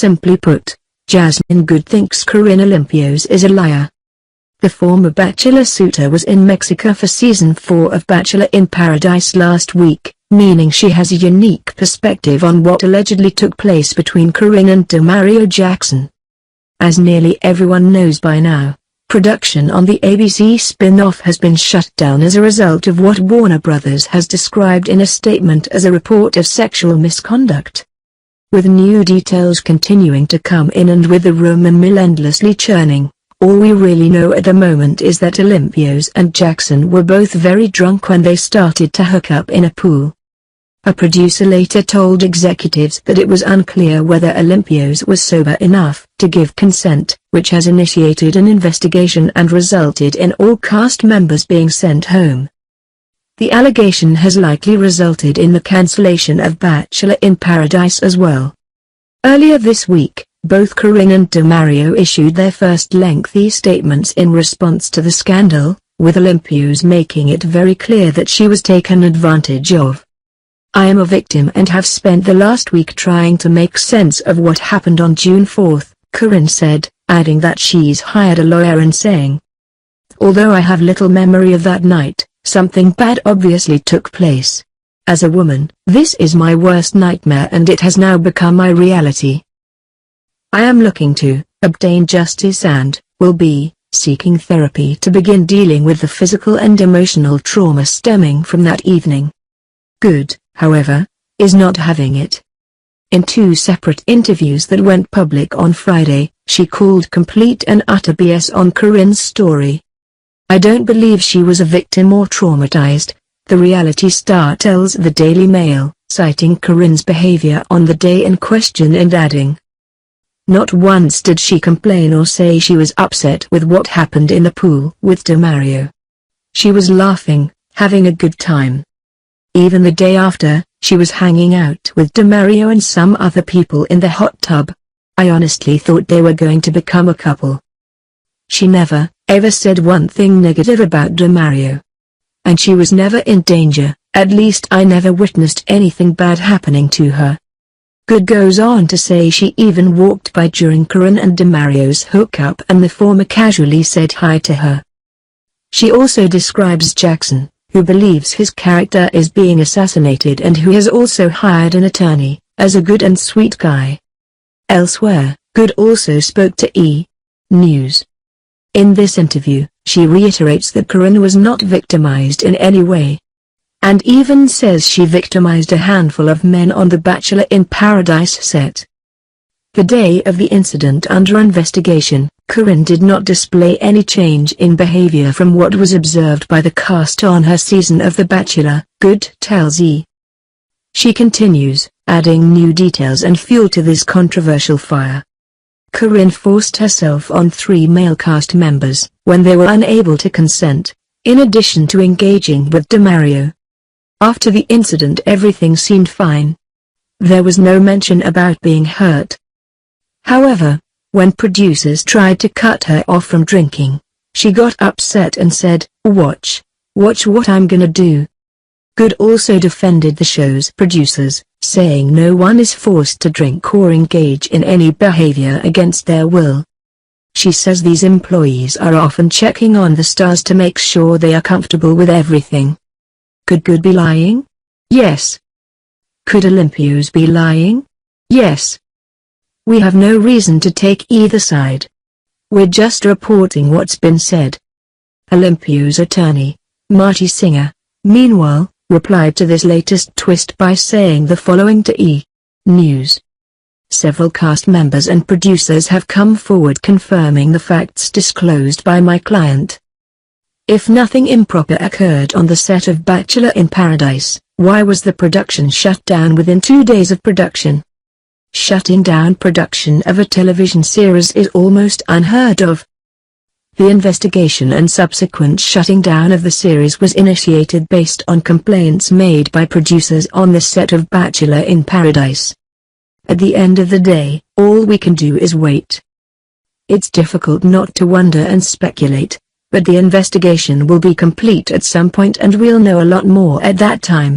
Simply put, Jasmine Good thinks Corinne Olympios is a liar. The former Bachelor suitor was in Mexico for Season 4 of Bachelor in Paradise last week, meaning she has a unique perspective on what allegedly took place between Corinne and Demario Jackson. As nearly everyone knows by now, production on the ABC spin-off has been shut down as a result of what Warner Brothers has described in a statement as a report of sexual misconduct. With new details continuing to come in and with the rumor mill endlessly churning, all we really know at the moment is that Olympios and Jackson were both very drunk when they started to hook up in a pool. A producer later told executives that it was unclear whether Olympios was sober enough to give consent, which has initiated an investigation and resulted in all cast members being sent home. The allegation has likely resulted in the cancellation of Bachelor in Paradise as well. Earlier this week, both Corinne and Demario issued their first lengthy statements in response to the scandal, with Olympios making it very clear that she was taken advantage of. "I am a victim and have spent the last week trying to make sense of what happened on June 4th, Corinne said, adding that she's hired a lawyer and saying, "Although I have little memory of that night, something bad obviously took place. As a woman, this is my worst nightmare and it has now become my reality. I am looking to obtain justice and will be seeking therapy to begin dealing with the physical and emotional trauma stemming from that evening." Good, however, is not having it. In two separate interviews that went public on Friday, she called complete and utter BS on Corinne's story. "I don't believe she was a victim or traumatized," the reality star tells the Daily Mail, citing Corinne's behavior on the day in question and adding, "Not once did she complain or say she was upset with what happened in the pool with Demario. She was laughing, having a good time. Even the day after, she was hanging out with Demario and some other people in the hot tub. I honestly thought they were going to become a couple. She never, ever said one thing negative about Demario. And she was never in danger, at least I never witnessed anything bad happening to her." Good goes on to say she even walked by during Corinne and Demario's hookup and the former casually said hi to her. She also describes Jackson, who believes his character is being assassinated and who has also hired an attorney, as a good and sweet guy. Elsewhere, Good also spoke to E! News. In this interview, she reiterates that Corinne was not victimized in any way. And even says she victimized a handful of men on the Bachelor in Paradise set. The day of the incident under investigation, Corinne did not display any change in behavior from what was observed by the cast on her season of The Bachelor, Good tells E! She continues, adding new details and fuel to this controversial fire. Corinne forced herself on 3 male cast members, when they were unable to consent, in addition to engaging with Demario. After the incident everything seemed fine. There was no mention about being hurt. However, when producers tried to cut her off from drinking, she got upset and said, watch what I'm gonna do." Good also defended the show's producers, saying no one is forced to drink or engage in any behavior against their will. She says these employees are often checking on the stars to make sure they are comfortable with everything. Could Good be lying? Yes. Could Olympios be lying? Yes. We have no reason to take either side. We're just reporting what's been said. Olympios' attorney, Marty Singer, meanwhile, replied to this latest twist by saying the following to E! News. Several cast members and producers have come forward confirming the facts disclosed by my client. If nothing improper occurred on the set of Bachelor in Paradise, why was the production shut down within 2 days of production? Shutting down production of a television series is almost unheard of. The investigation and subsequent shutting down of the series was initiated based on complaints made by producers on the set of Bachelor in Paradise. At the end of the day, all we can do is wait. It's difficult not to wonder and speculate, but the investigation will be complete at some point and we'll know a lot more at that time.